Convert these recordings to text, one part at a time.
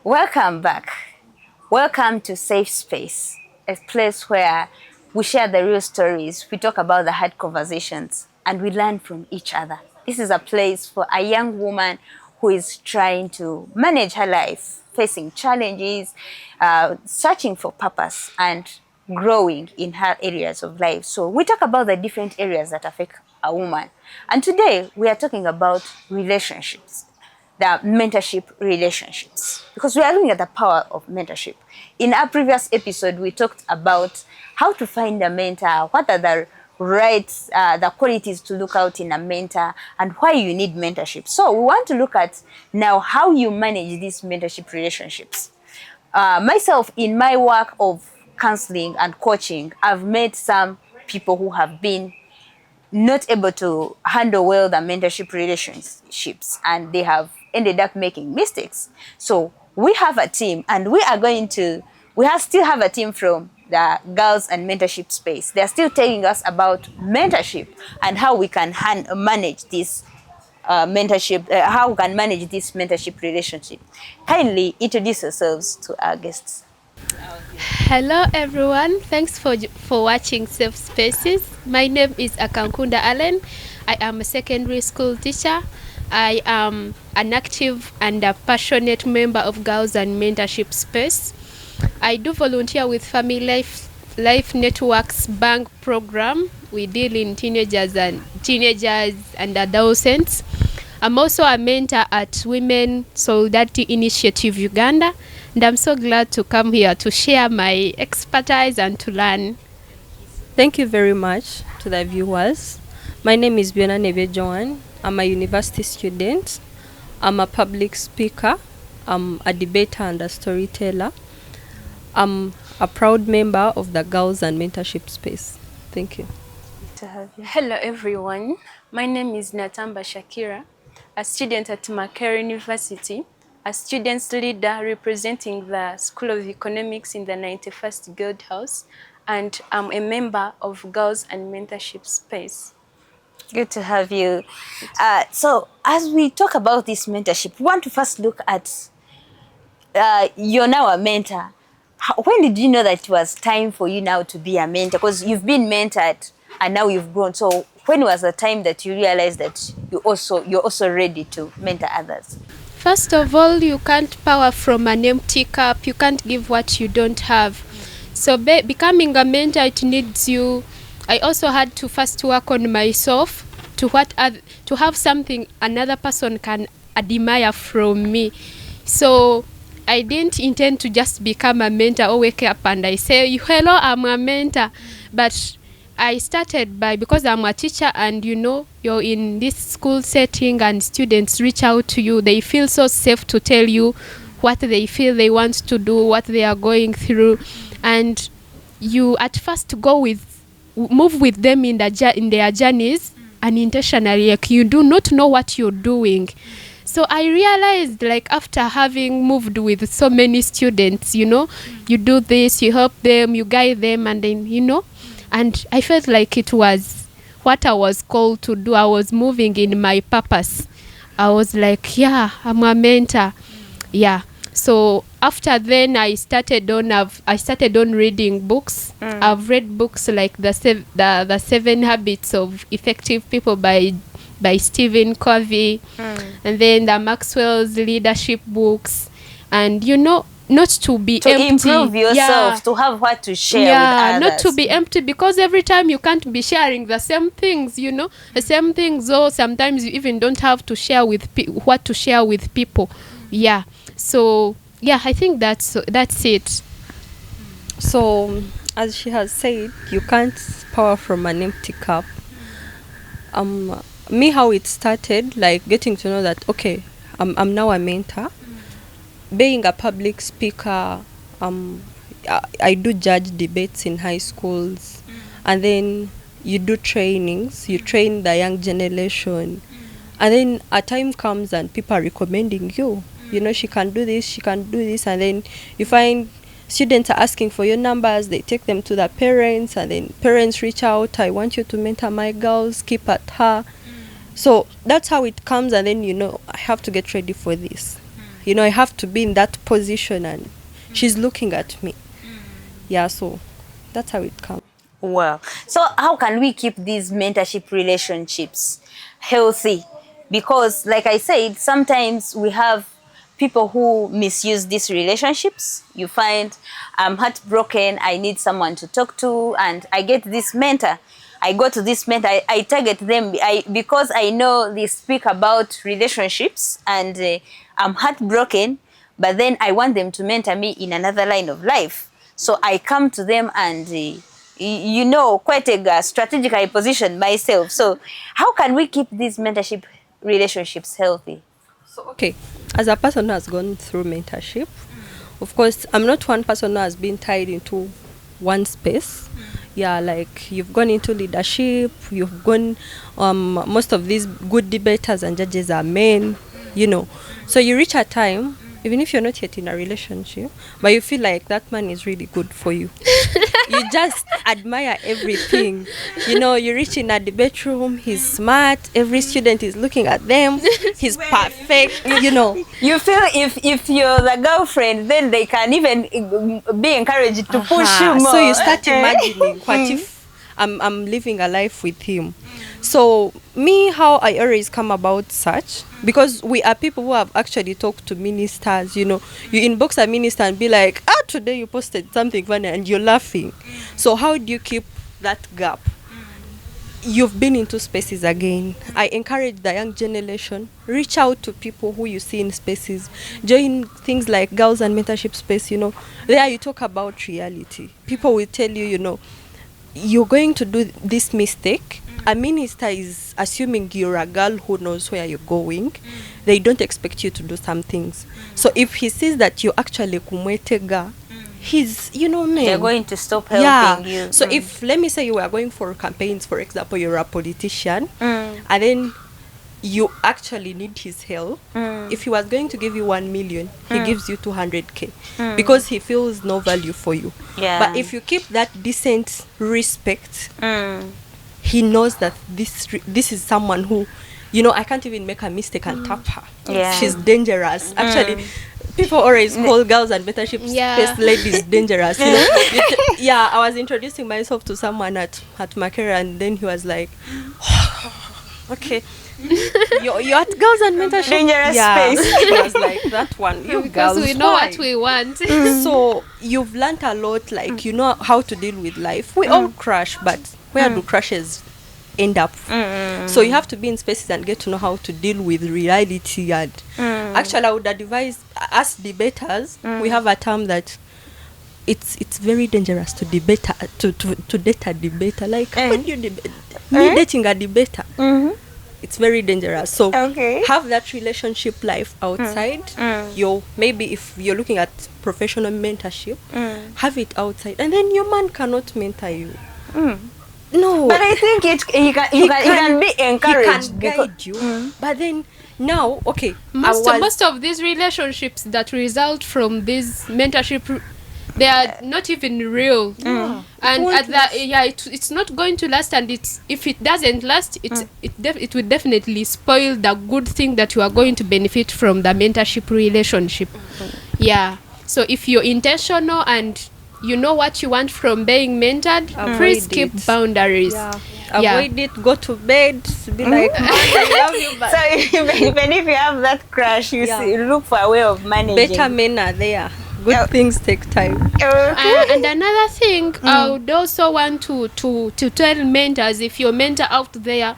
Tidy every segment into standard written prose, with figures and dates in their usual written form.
Welcome back. Welcome to Safe Space, a place where we share the real stories, we talk about the hard conversations, and we learn from each other. This is a place for a young woman who is trying to manage her life, facing challenges, searching for purpose, and growing in her areas of life. So we talk about the different areas that affect a woman. And today we are talking about relationships, the mentorship relationships, because we are looking at the power of mentorship. In our previous episode, we talked about how to find a mentor, what are the rights, the qualities to look out in a mentor, and why you need mentorship. So we want to look at now how you manage these mentorship relationships. Myself, in my work of counseling and coaching, I've met some people who have been not able to handle well the mentorship relationships, and they have ended up making mistakes. So we have a team, and still have a team from the girls and mentorship space. They're still telling us about mentorship and how we can manage this how we can manage this mentorship relationship. Kindly introduce yourselves to our guests. Hello everyone, thanks for watching Safe Spaces. My name is Akankunda Allen. I am a secondary school teacher. I am an active and a passionate member of Girls and Mentorship Space. I do volunteer with Family Life Network's bank program. We deal in teenagers and adolescents. I'm also a mentor at Women Solidarity Initiative Uganda, and I'm so glad to come here to share my expertise and to learn. Thank you very much to the viewers. My name is Biona Nebe Joan. I'm a university student. I'm a public speaker. I'm a debater and a storyteller. I'm a proud member of the Girls and Mentorship Space. Thank you. To have you. Hello everyone, my name is Natamba Shakira, a student at Makerere University, a students leader representing the School of Economics in the 91st Guild House, and I'm a member of Girls and Mentorship Space. Good to have you. So as we talk about this mentorship, we want to first look at you're now a mentor. When did you know that it was time for you now to be a mentor? Because you've been mentored and now you've grown. So when was the time that you realized that you're also ready to mentor others? First of all, you can't pour from an empty cup. You can't give what you don't have. So becoming a mentor, it needs you. I also had to first work on myself to have something another person can admire from me. So I didn't intend to just become a mentor or wake up and I say, hello, I'm a mentor. But I started because I'm a teacher and you're in this school setting and students reach out to you. They feel so safe to tell you what they feel they want to do, what they are going through. And you at first move with them in their journeys unintentionally, like you do not know what you're doing. So I realized, like, after having moved with so many students, you do this, you help them, you guide them, and then, and I felt like it was what I was called to do. I was moving in my purpose. I was like, yeah, I'm a mentor. Yeah. So after then, I started on reading books. I've read books like the 7 Habits of Effective People by Stephen Covey, and then the Maxwell's leadership books, and not to be to empty. Improve yourself, to have what to share with others. Not to be empty, because every time you can't be sharing the same things, the same things, or sometimes you even don't have to share what to share with people. Yeah. So yeah, I think that's it. So, as she has said, you can't pour from an empty cup. Me, how it started, like getting to know that, okay, I'm now a mentor. Being a public speaker, I do judge debates in high schools, and then you do trainings, you train the young generation, and then a time comes and people are recommending you. She can do this, and then you find students are asking for your numbers, they take them to the parents, and then parents reach out, I want you to mentor my girls, keep at her. So that's how it comes, and then I have to get ready for this. you know, I have to be in that position and she's looking at me. Yeah, so that's how it comes. Well, so how can we keep these mentorship relationships healthy? Because, like I said, sometimes we have people who misuse these relationships. You find I'm heartbroken, I need someone to talk to, and I get this mentor. I go to this mentor, I target them because I know they speak about relationships, and I'm heartbroken, but then I want them to mentor me in another line of life. So I come to them and you know, quite a strategically position myself. So how can we keep these mentorship relationships healthy? So, okay, as a person who has gone through mentorship, of course, I'm not one person who has been tied into one space. Yeah, like you've gone into leadership, you've gone, most of these good debaters and judges are men, you know. So you reach a time, even if you're not yet in a relationship, but you feel like that man is really good for you. You just admire everything. You know, you reach in a debate room, he's smart, every student is looking at them, he's perfect, you know. You feel if you're the girlfriend, then they can even be encouraged to push you more. So you start imagining, what if I'm living a life with him? So me, how I always come about such, because we are people who have actually talked to ministers, you know, you inbox a minister and be like, today you posted something funny and you're laughing. So how do you keep that gap? You've been into spaces again. I encourage the young generation, reach out to people who you see in spaces, join things like girls and mentorship space, you know, there you talk about reality. People will tell you, you know, you're going to do this mistake. A minister is assuming you're a girl who knows where you're going. They don't expect you to do some things. So if he sees that you're actually kumwetega, he's, you know, man, they're going to stop helping you. So if, let me say, you are going for campaigns, for example, you're a politician, and then you actually need his help. If he was going to give you 1 million, he gives you 200k because he feels no value for you. But if you keep that decent respect, he knows that this is someone who, you know, I can't even make a mistake and tap her. She's dangerous. Actually, people always call girls and mentorship space ladies dangerous. You know? Yeah, I was introducing myself to someone at Makera, and then he was like, okay, you're at girls and mentorship dangerous space. I was like, that one, you because girls, we know what we want. So you've learned a lot, like you know how to deal with life. We all crash, but where do crashes end up? So you have to be in spaces and get to know how to deal with reality. And actually, I would advise us debaters, we have a term that it's very dangerous to debate, to date a debater. Like when you debate, me dating a debater, it's very dangerous. So have that relationship life outside. Maybe if you're looking at professional mentorship, have it outside, and then your man cannot mentor you. No, but I think he can be encouraged. He can guide you. But then now, okay, most of these relationships that result from this mentorship, they are not even real. And at that, it's not going to last. And if it doesn't last, it would definitely spoil the good thing that you are going to benefit from the mentorship relationship. Yeah. So if you're intentional and you know what you want from being mentored, please keep boundaries. Avoid it, go to bed, be like, I love you. But so even if you have that crash, you look for a way of managing. Better men are there. Good things take time. And another thing, I would also want to tell mentors, if you're a mentor out there,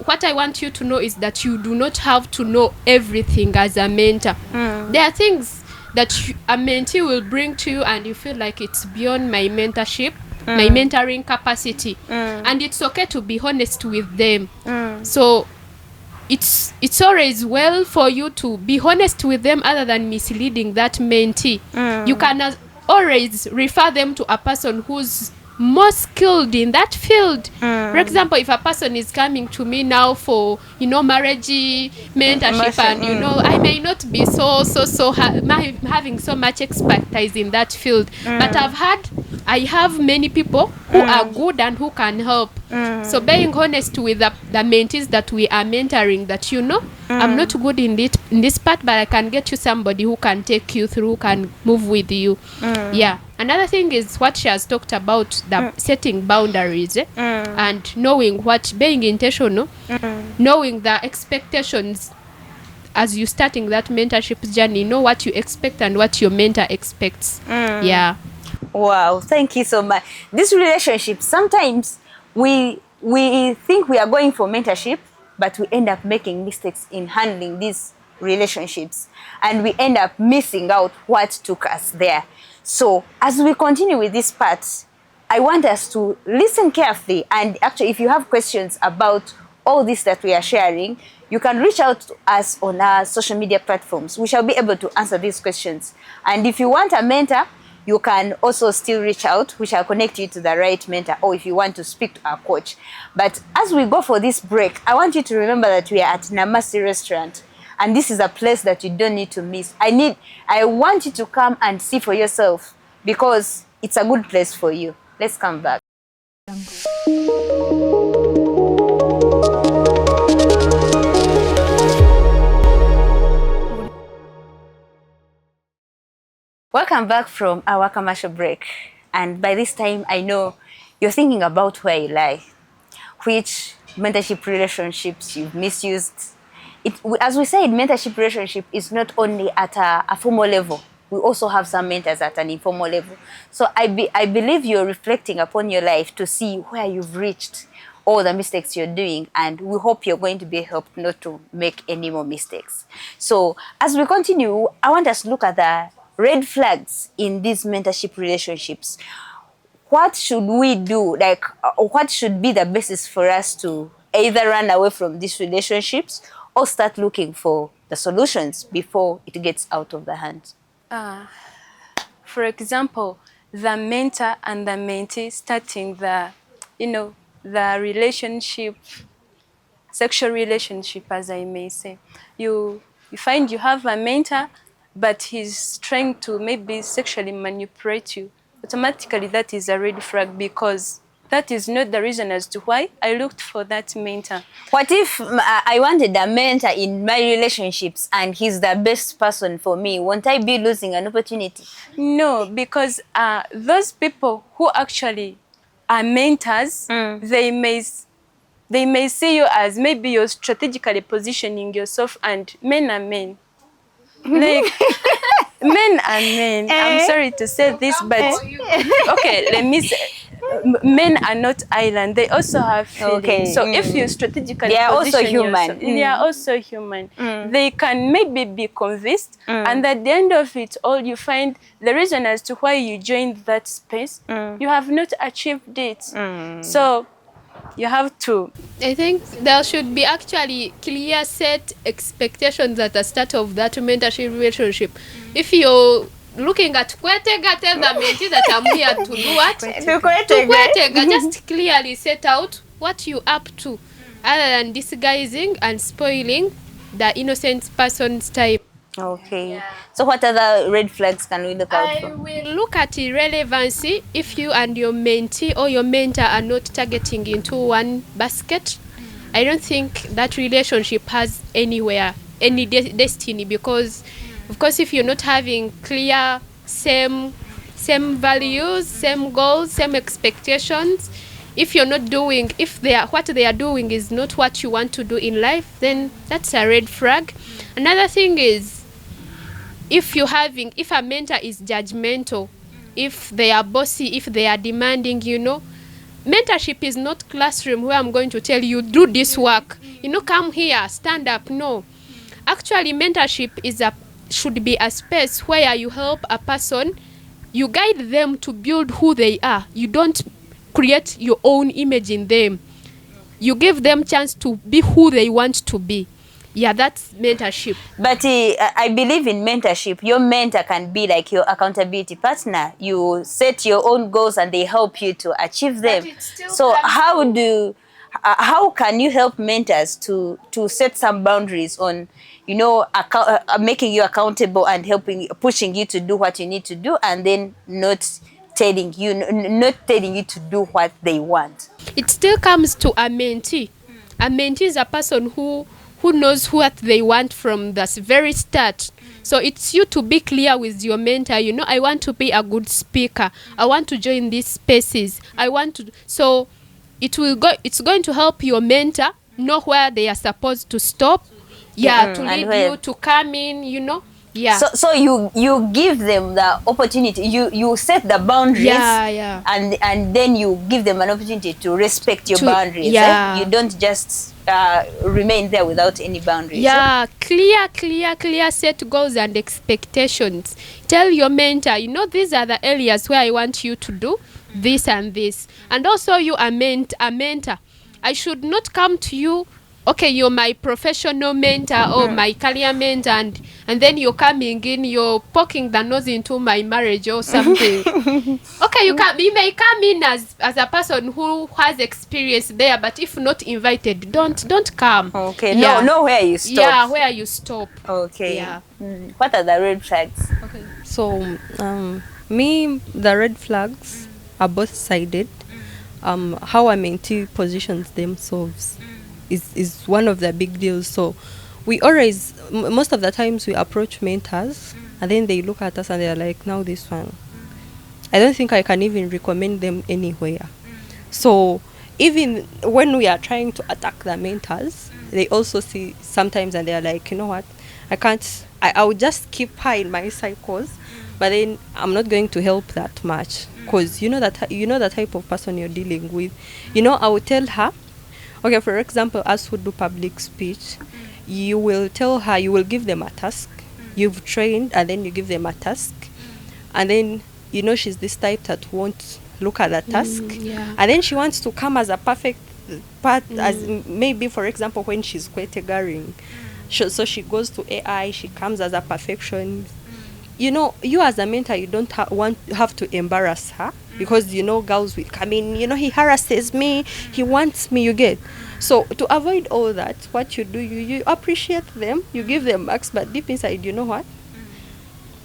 what I want you to know is that you do not have to know everything as a mentor. There are things that a mentee will bring to you and you feel like it's beyond my mentorship, my mentoring capacity. And it's okay to be honest with them. So it's always well for you to be honest with them other than misleading that mentee. You can always refer them to a person who's more skilled in that field. For example, if a person is coming to me now for, you know, marriage mentorship, and you know, I may not be having so much expertise in that field, but I've had I have many people who are good and who can help. So being honest with the mentees that we are mentoring, that I'm not good in this part, but I can get you somebody who can take you through, who can move with you. Yeah. Another thing is what she has talked about, the setting boundaries, and knowing being intentional, knowing the expectations as you starting that mentorship journey. Know what you expect and what your mentor expects. Yeah. Wow, thank you so much. This relationship, sometimes we think we are going for mentorship, but we end up making mistakes in handling these relationships, and we end up missing out what took us there. So as we continue with this part, I want us to listen carefully, and actually if you have questions about all this that we are sharing, you can reach out to us on our social media platforms. We shall be able to answer these questions. And if you want a mentor, you can also still reach out. We shall connect you to the right mentor, or if you want to speak to our coach. But as we go for this break, I want you to remember that we are at Namasi Restaurant, and this is a place that you don't need to miss. I want you to come and see for yourself, because it's a good place for you. Let's come back. Welcome back from our commercial break. And by this time, I know you're thinking about where you lie, which mentorship relationships you've misused. As we said, mentorship relationship is not only at a formal level. We also have some mentors at an informal level. So I believe you're reflecting upon your life to see where you've reached, all the mistakes you're doing, and we hope you're going to be helped not to make any more mistakes. So as we continue, I want us to look at the red flags in these mentorship relationships. What should we do? What should be the basis for us to either run away from these relationships or start looking for the solutions before it gets out of the hands? For example, the mentor and the mentee starting the relationship, sexual relationship, as I may say. You find you have a mentor, but he's trying to maybe sexually manipulate you. Automatically, that is a red flag, because that is not the reason as to why I looked for that mentor. What if I wanted a mentor in my relationships and he's the best person for me? Won't I be losing an opportunity? No, because those people who actually are mentors, they may see you as maybe you're strategically positioning yourself, and men are men. Like, men are men. I'm sorry to say this, but okay, let me say, men are not island. They also have feelings. Okay. So if you strategically they are also position human. yourself, they are also human. They can maybe be convinced, and at the end of it all, you find the reason as to why you joined that space, you have not achieved it. So you have to. I think there should be actually clear set expectations at the start of that mentorship relationship. If you're looking at Kwetega, tell the mentee that I'm here to do what? To Kwetega. Just clearly set out what you're up to, other than disguising and spoiling the innocent person's time. Okay. Yeah. So what other red flags can we look out for? I will look at irrelevancy. If you and your mentee or your mentor are not targeting into one basket, I don't think that relationship has any destiny, because of course if you're not having clear same values, same goals, same expectations, if you're not doing, what they are doing is not what you want to do in life, then that's a red flag. Another thing is, if a mentor is judgmental, if they are bossy, if they are demanding, mentorship is not classroom where I'm going to tell you, do this work, come here, stand up. No. Actually, mentorship should be a space where you help a person, you guide them to build who they are. You don't create your own image in them. You give them chance to be who they want to be. Yeah, that's mentorship. But I believe in mentorship. Your mentor can be like your accountability partner. You set your own goals and they help you to achieve them. So how can you help mentors to set some boundaries on, making you accountable and pushing you to do what you need to do, and then not telling you, not telling you to do what they want. It still comes to a mentee. A mentee is a person who knows what they want from the very start. So it's you to be clear with your mentor. You know, I want to be a good speaker. I want to join these spaces. I want to. So it's going to help your mentor know where they are supposed to stop. Yeah, to lead you to come in. You know. Yeah. So you give them the opportunity. You set the boundaries. Yeah. And then you give them an opportunity to respect your boundaries. Yeah. You don't just remain there without any boundaries. Yeah. Clear set goals and expectations. Tell your mentor, you know, these are the areas where I want you to do this and this. And also you are a mentor. I should not come to you, okay, you're my professional mentor or my career mentor, and then you're coming in, you're poking the nose into my marriage or something. Okay, you may come in as a person who has experience there, but if not invited, don't come. Okay, yeah. No, where you stop. Yeah, where you stop. Okay. Yeah. What are the red flags? Okay. So, the red flags are both sided. How a mentee positions themselves is one of the big deals. So we always, most of the times we approach mentors and then they look at us and they're like, now this one, I don't think I can even recommend them anywhere. So even when we are trying to attack the mentors, they also see sometimes and they're like, you know what, I will just keep her in my cycles, but then I'm not going to help that much, because you know the type of person you're dealing with. You know, I will tell her, okay, for example, us who do public speech, you will tell her, you will give them a task, you've trained, and then you give them a task, and then you know she's this type that won't look at the task, and then she wants to come as a perfect part, as maybe, for example, when she's quite eagerring, so she goes to AI, she comes as a perfectionist. You know, you as a mentor, you don't have to embarrass her, because you know girls will come in, you know, he harasses me, he wants me, you get. So to avoid all that, what you do, you appreciate them, you give them marks, but deep inside, you know what,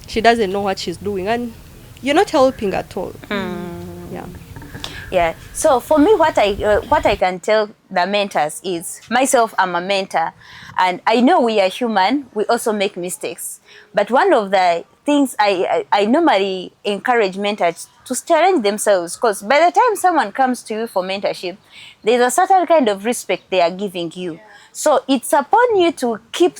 she doesn't know what she's doing, and you're not helping at all. Yeah. So for me, what I can tell the mentors is, myself, I'm a mentor, and I know we are human. We also make mistakes. But one of the things I normally encourage mentors to challenge themselves, because by the time someone comes to you for mentorship, there's a certain kind of respect they are giving you. So it's upon you to keep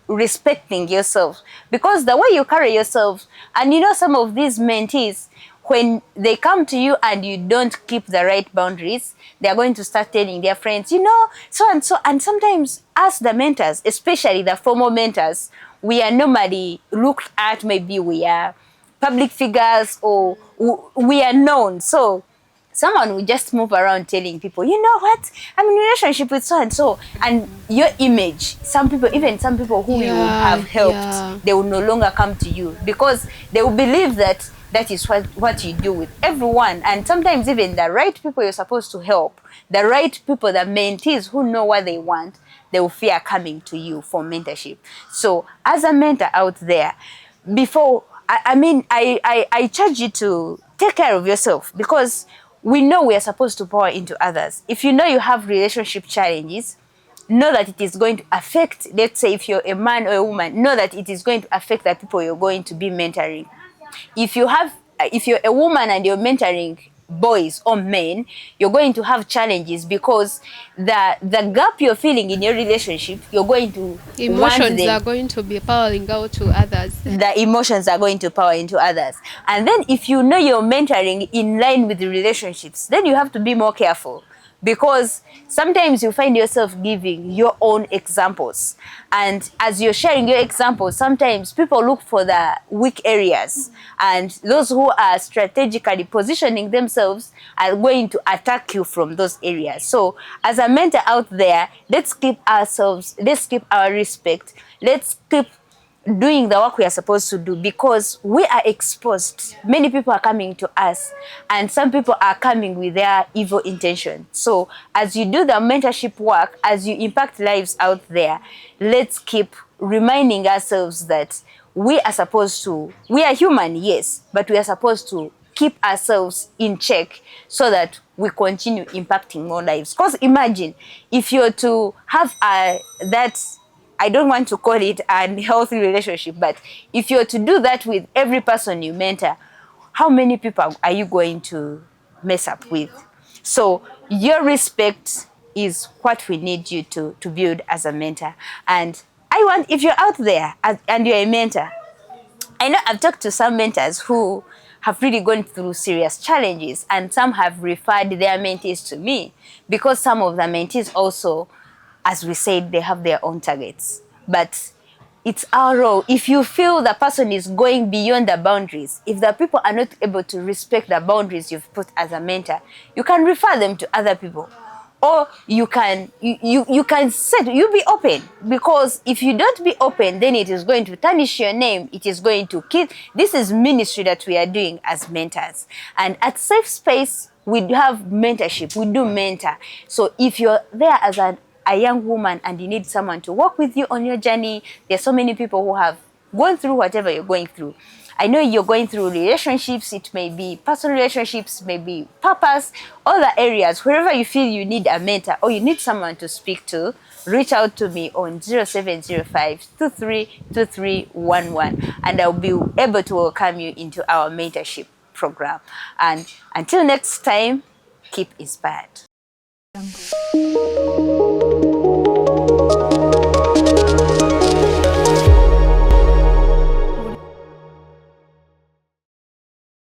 respecting yourself, because the way you carry yourself, and you know, some of these mentees, when they come to you and you don't keep the right boundaries, they are going to start telling their friends, you know, so and so. And sometimes as the mentors, especially the former mentors, we are normally looked at, maybe we are public figures or we are known. So someone will just move around telling people, you know what, I'm in a relationship with so and so, and your image, some people who you have helped, they will no longer come to you, because they will believe that is what you do with everyone. And sometimes even the right people you're supposed to help, the right people, the mentees who know what they want, they will fear coming to you for mentorship. So as a mentor out there, before, I charge you to take care of yourself, because we know we are supposed to pour into others. If you know you have relationship challenges, know that it is going to affect, let's say if you're a man or a woman, know that it is going to affect the people you're going to be mentoring. If you're a woman and you're mentoring boys or men, you're going to have challenges, because the gap you're feeling in your relationship, you're going to emotions are going to be powering out to others. The emotions are going to power into others. And then if you know you're mentoring in line with the relationships, then you have to be more careful, because sometimes you find yourself giving your own examples, and as you're sharing your examples, sometimes people look for the weak areas, and those who are strategically positioning themselves are going to attack you from those areas. So as a mentor out there, let's keep our respect, let's keep doing the work we are supposed to do, because we are exposed. Many people are coming to us, and some people are coming with their evil intention. So as you do the mentorship work, as you impact lives out there, let's keep reminding ourselves that we are human, yes, but we are supposed to keep ourselves in check so that we continue impacting more lives. Because imagine if you're to have that, I don't want to call it a healthy relationship, but if you're to do that with every person you mentor, how many people are you going to mess up with? So your respect is what we need you to build as a mentor. And I want, if you're out there and you're a mentor, I know I've talked to some mentors who have really gone through serious challenges, and some have referred their mentees to me because some of the mentees also, as we said, they have their own targets. But it's our role. If you feel the person is going beyond the boundaries, if the people are not able to respect the boundaries you've put as a mentor, you can refer them to other people. Or you can you be open, because if you don't be open, then it is going to tarnish your name. It is going to kill. This is ministry that we are doing as mentors, and at Safe Space we have mentorship. We do mentor. So if you're there as a young woman and you need someone to walk with you on your journey, there's so many people who have gone through whatever you're going through. I know you're going through relationships. It may be personal relationships, maybe purpose, all the areas. Wherever you feel you need a mentor or you need someone to speak to, reach out to me on 0705-232311, and I'll be able to welcome you into our mentorship program. And until next time, keep inspired.